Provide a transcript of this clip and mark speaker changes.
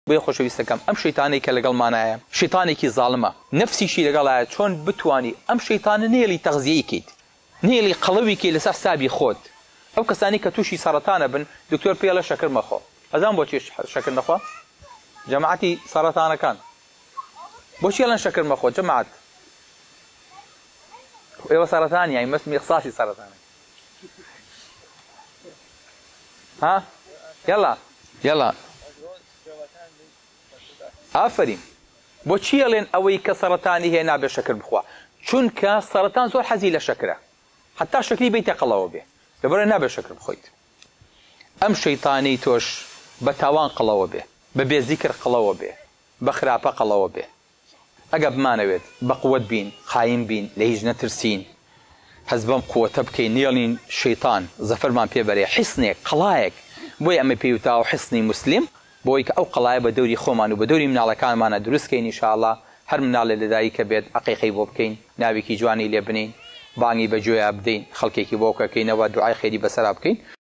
Speaker 1: بۆیە خۆشەویستەکەم ئەم شەیتانەی کە لەگەڵمانایە شەیتانێکی زاڵمە نەفسیشی لەگەڵایە چۆن بتوانی ئەم شەیتانە نێڵی تەغزیەی کەیت نێڵی قەڵەوی لەسەر حسابی خۆت ئەو کەسانی کە تووشی سەرەتانە بن دکتۆر پێڵە شەکر مەخۆ ئەزان بۆچی شەکر نەخوا جەماعەتی سەرەتانەکان بۆچی ئەڵێن شەکر مەخۆ جەماعەت ئێوە سەرەتانیان مەسمی ئیخساسی سەرەتانە ها يلا ئافرین بۆچی ئەڵێن ئەوەی کە سەرەتانی هەیە نابێت شەکر بخوا چونکە سەرەتان زۆر حەزی لە شەکرە حتا شەکری بیتە قەڵەوە بێ لەبەرە نابێت شەکر بخۆیت ئەم شەیتانەی تۆش بە تاوان قەڵەوە بێ بە بێزیکر قەڵەوە بێ بە خراپە قەڵەوە بێ ئەگە بمانەوێت بە قووەت بین خاین بین لە هیچ نەترسین هەز بەم قووەتە بکەین نێڵین شەیتان زەفەرمان پێبەرێ حیسنێک قەڵایەک بۆی ئەمە پێوتاوە حیسنی مسلم بۆی کە ئەو قەڵایە بە دەوری خۆمان و بە دەوری مناڵەکانمانە دروستکەین ئینشاءڵڵا هەر مناڵێ لەدایک کە بێت عەقیقەی بۆ بکەین ناوێکی جوانی لێ بنین بانگی بەگوێیا بدەین خەڵکێکی بۆ بکەینەوە دوعای خێری بەسەرا بکەین